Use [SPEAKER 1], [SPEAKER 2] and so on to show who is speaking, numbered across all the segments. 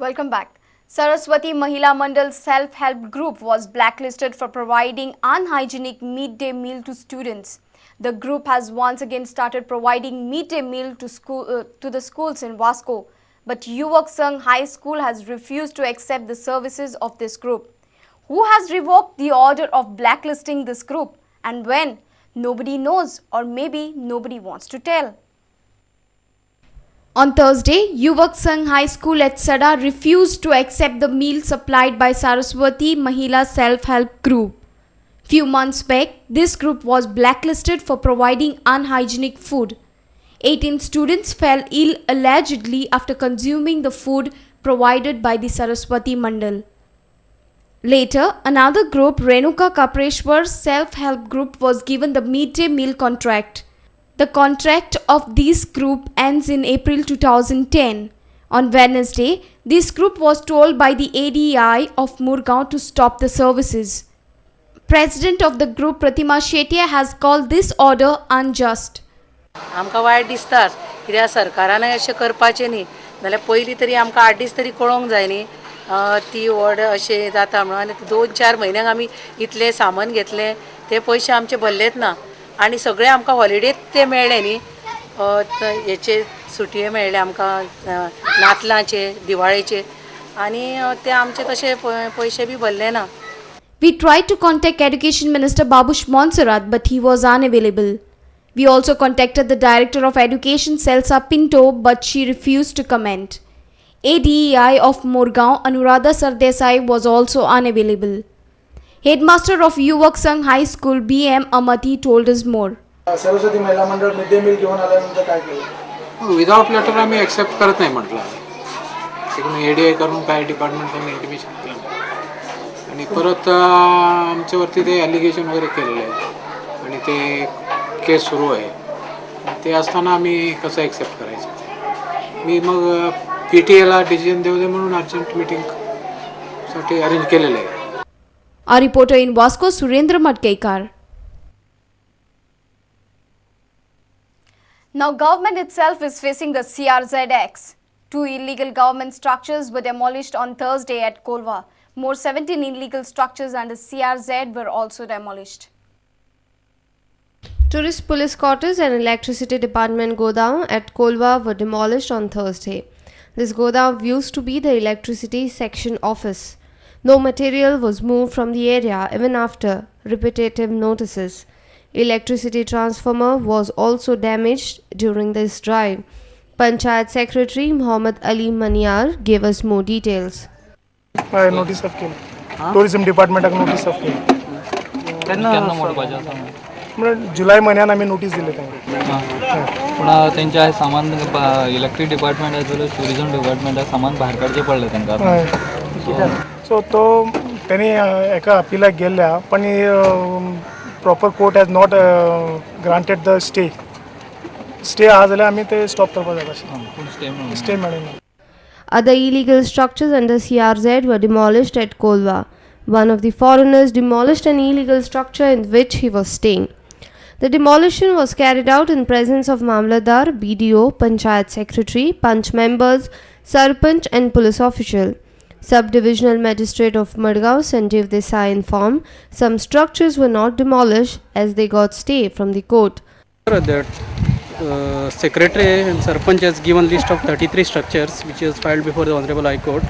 [SPEAKER 1] Welcome back. Saraswati Mahila Mandal self-help group was blacklisted for providing unhygienic midday meal to students. The group has once again started providing midday meal to the schools in Vasco, but Yuvak Sangh High School has refused to accept the services of this group. Who has revoked the order of blacklisting this group and when? Nobody knows, or maybe nobody wants to tell. On Thursday, Yuvak Sangh High School at Sada refused to accept the meal supplied by Saraswati Mahila Self-Help Group. Few months back, this group was blacklisted for providing unhygienic food. 18 students fell ill allegedly after consuming the food provided by the Saraswati Mandal. Later, another group, Renuka Kapreshwar Self-Help Group, was given the midday meal contract. The contract of this group ends in April 2010. On Wednesday, this group was told by the ADI of Murgaon to stop the services. President of the group Pratima Shetye has called this order unjust.
[SPEAKER 2] आमकां वायट दिसता कित्याक सरकारान अशें करपाचें न्ही नाल्यार पयलीं तरी आमकां 8 दीस तरी कळोवंक जाय न्ही ती ऑर्डर अशें जाता म्हणून आनी 2-4 म्हयन्यांक आमी इतलें सामान घेतलें ते पयशे आमचे भरलेच ना आनी सगळे आमकां हॉलिडेज ते मेळ्ळे न्ही हेचे सुटये मेळ्ळे आमकां नातलांचे दिवाळेचे आनी ते आमचे तशे पयशे बी भरले ना.
[SPEAKER 1] We tried to contact Education Minister Babush Monserrat, but he was unavailable. We also contacted the Director of Education Celsa Pinto, but she refused to comment. ADEI of Murgaon, Anuradha Sardesai, was also unavailable. Headmaster of Yuvak Sangh High School, B.M. Amati, told us more.
[SPEAKER 3] Saraswati महिला मंडळ mid day meal घेऊन आल्यानंतर काय केलं?
[SPEAKER 4] Without letter आम्ही accept करत नाही म्हटलं. तिकडून ADI करून काय डिपार्टमेंटने इंटिमेशन केलं आणि परत आमच्यावरती ते ॲलिगेशन वगैरे केलेले आहेत आणि ते केस सुरू आहे. ते असताना आम्ही कसं एक्सेप्ट करायचं? मी मग PTA डिसिजन देऊ दे म्हणून अर्जंट मीटिंगसाठी अरेंज केलेलं आहे.
[SPEAKER 1] Our reporter in Vasco, Surendra Madkekar. Now government itself is facing the CRZX. 2 illegal government structures were demolished on Thursday at Kolva. More 17 illegal structures under CRZ were also demolished.
[SPEAKER 5] Tourist police quarters and electricity department godown at Kolva were demolished on Thursday. This godown used to be the electricity section office. No material was moved from the area even after repetitive notices. Electricity transformer was also damaged during this drive. Panchayat Secretary Muhammad Ali Maniar gave us more details.
[SPEAKER 3] Notice of केलं tourism डिपार्टमेंटाक notice of केली
[SPEAKER 6] केन्ना मोडपाचें आसा
[SPEAKER 3] म्हणजे जुलै महिन्यात आम्ही notice दिली त्यांना
[SPEAKER 6] पूण तेंच्या सामान electric department as well as tourism डिपार्टमेंटाक सामान भायर काडचें पडलें तांकां.
[SPEAKER 3] सो तो त्यांनी एका अपिलाक गेल्या पण proper court has not granted the stay आहा जाल्यार आमी ते स्टॉप करपाक जाय स्टे मेळना.
[SPEAKER 5] Other illegal structures under CRZ were demolished at Kolva. One of the foreigners demolished an illegal structure in which he was staying. The demolition was carried out in presence of Mamladar, BDO, Panchayat Secretary, Panch members, Sarpanch and police official. Sub-divisional magistrate of Madgaon, Sanjeev Desai, informed some structures were not demolished as they got stay from the court.
[SPEAKER 7] Secretary and Sarpanch has given list of 33 structures which is filed before the Honorable High Court.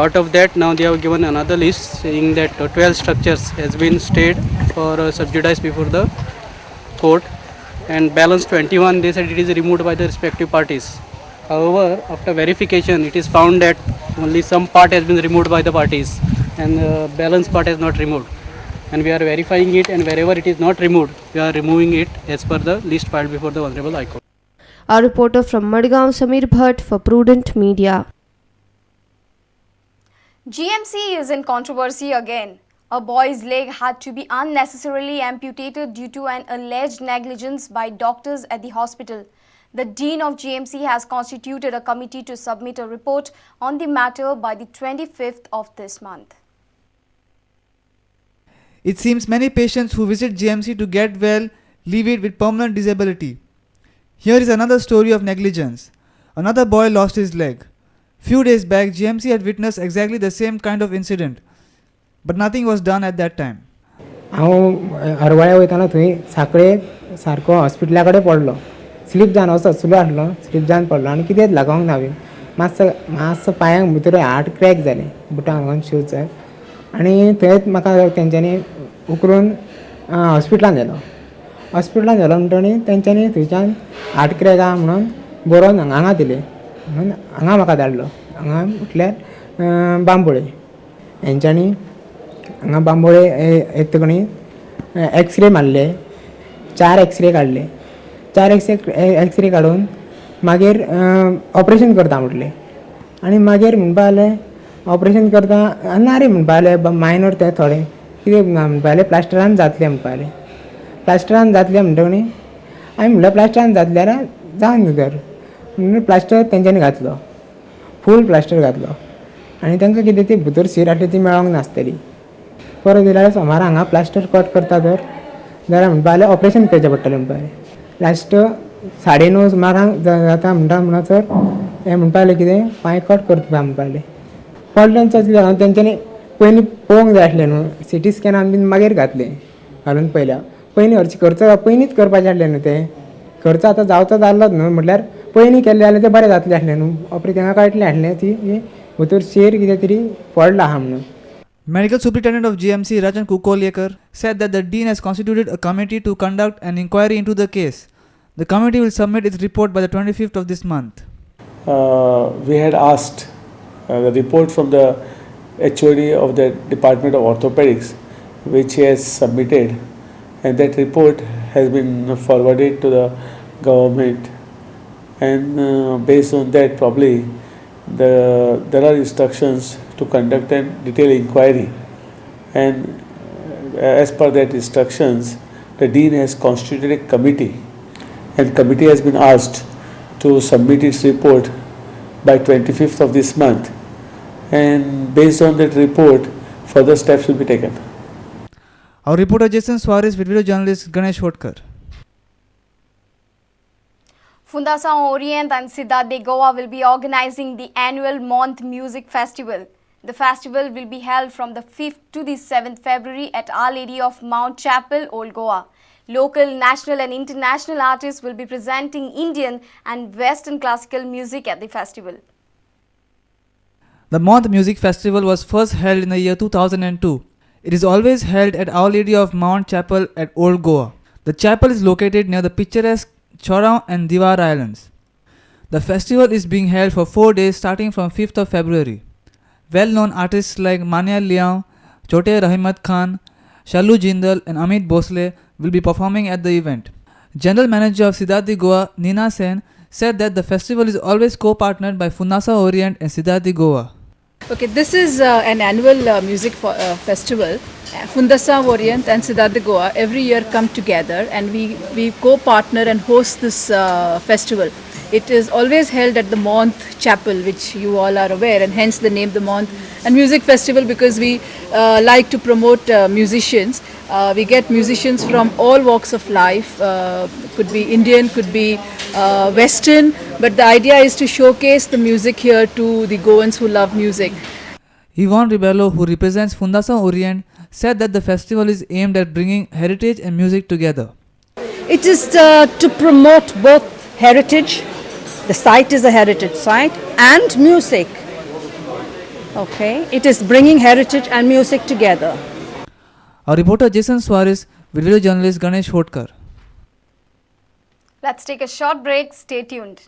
[SPEAKER 7] Out of that, now they have given another list saying that 12 structures has been stayed or subjudiced before the court, and balance 21 they said it is removed by the respective parties. However, after verification, it is found that only some part has been removed by the parties and the balance part is not removed. And we are verifying it, and wherever it is not removed, we are removing it as per the list filed before the Honorable High Court.
[SPEAKER 5] Our reporter from Madgaon, Samir Bhatt, for Prudent Media.
[SPEAKER 1] GMC is in controversy again. A boy's leg had to be unnecessarily amputated due to an alleged negligence by doctors at the hospital. The Dean of GMC has constituted a committee to submit a report on the matter by the 25th of this month.
[SPEAKER 8] It seems many patients who visit GMC to get well leave it with permanent disability. Here is another story of negligence. Another boy lost his leg. Few days back, GMC had witnessed exactly the same kind of incident, but nothing was done at that time.
[SPEAKER 9] हांव हरवळ्या वयताना थंय साखळे सारको हॉस्पिटला कडेन पडलो. Sleep जावन असो सुलो आसलो, sleep जावन पडलो आनी कितेंच लागोंक ना हांवें. मातसो पांयांक भितर हार्ट क्रॅक जालें, बुटाक लागून शूज जाय आनी थंयच म्हाका तेंच्यांनी उखलून हॉस्पिटलान व्हेलो. हॉस्पिटलान व्हेलो म्हणटनी तेंच्यांनी थंयच्यान हार्ट क्रॅक आहा म्हणून बरोवन हांगा दिलें म्हणून हांगा म्हाका धाडलो. हांगा म्हटल्यार बांबोळे हेंच्यांनी हांगा बांबोळे येतकणी एक्सरे मारले, 4 एक्सरे काडले. 4 एक्सरे काडून मागीर ऑपरेशन करता म्हटलें आनी मागीर म्हणपा लागलें ऑपरेशन करता ना रे म्हणपा लागलें मायनर ते थोडे कितें म्हणपा लागलें प्लास्टरान जातलें म्हणपा लागलें. प्लास्टरान जातलें म्हणटकणी हांवें म्हणलें प्लास्टरान जातल्यार जावन न्हू तर म्हणून प्लास्टर तेंच्यांनी घातलो, फूल प्लास्टर घातलो आनी तांकां कितें ती भितर सीर आसली ती मेळोंक नासतली. परत येयल्यार सोमार हांगा प्लास्टर कट करता तर जाल्यार म्हणपा लागलें ऑपरेशन करचें पडटलें म्हणपा लागलें. लास्ट 9:30 सुमाराक जाता म्हणसर हें म्हणपा लागलें कितें पांय कट करता म्हणपा लागलें. पडलें कितें लागून तेंच्यांनी पयलीं पळोवंक जाय आसलें न्हू, CT स्कॅनान बीन मागीर घातलें घालून पयल्या. पयलीं हरशीं खर्च पयलींच करपाचें आसलें न्हू तें. खर्च आतां जावचो जाल्लोच न्हू म्हटल्यार पयलीं केल्लें जाल्यार तें बरें जातलें आसलें न्हू. ऑपरेशन तांकां कळटलें आसलें ती भितर शेर कितें तरी पडला आहा म्हणून.
[SPEAKER 8] Medical Superintendent of GMC Rajan Kukolyekar said that the Dean has constituted a committee to conduct an inquiry into the case. The committee will submit its report by the 25th of this month.
[SPEAKER 10] We had asked the report from the HOD of the Department of Orthopedics, which he has submitted, and that report has been forwarded to the government, and based on that probably there are instructions to conduct a detailed inquiry, and as per that instructions the Dean has constituted a committee, and committee has been asked to submit its report by 25th of this month, and based on that report further steps will be taken.
[SPEAKER 8] Our reporter Jason Suarez with video journalist Ganesh Hotkar.
[SPEAKER 1] Fundação Orient and Cidade de Goa will be organizing the annual Month Music Festival. The festival will be held from the 5th to the 7th February at Our Lady of Mount Chapel, Old Goa. Local, national and international artists will be presenting Indian and Western classical music at the festival.
[SPEAKER 8] The Month Music Festival was first held in the year 2002. It is always held at Our Lady of Mount Chapel at Old Goa. The chapel is located near the picturesque Chorao and Diwar Islands. The festival is being held for 4 days starting from 5th of February. Well-known artists like Manya Liao, Chote Rahimat Khan, Shallu Jindal and Amit Bhosle will be performing at the event. General Manager of Cidade de Goa, Nina Sen, said that the festival is always co-partnered by Fundação Orient and Cidade de Goa.
[SPEAKER 11] Okay, this is an annual music festival. Fundação Orient and Cidade de Goa every year come together and we co-partner and host this festival. It is always held at the Month Chapel, which you all are aware, and hence the name the Month and Music Festival, because we like to promote musicians. We get musicians from all walks of life, could be Indian, could be Western, but the idea is to showcase the music here to the Goans who love music.
[SPEAKER 8] Yvonne Ribello, who represents Fundação Orient, said that the festival is aimed at bringing heritage and music together.
[SPEAKER 12] It is to promote both heritage, the site is a heritage site, and music. Okay, it is bringing heritage and music together.
[SPEAKER 8] Our reporter Jason Suarez with video journalist Ganesh Hotkar.
[SPEAKER 1] Let's take a short break. Stay tuned.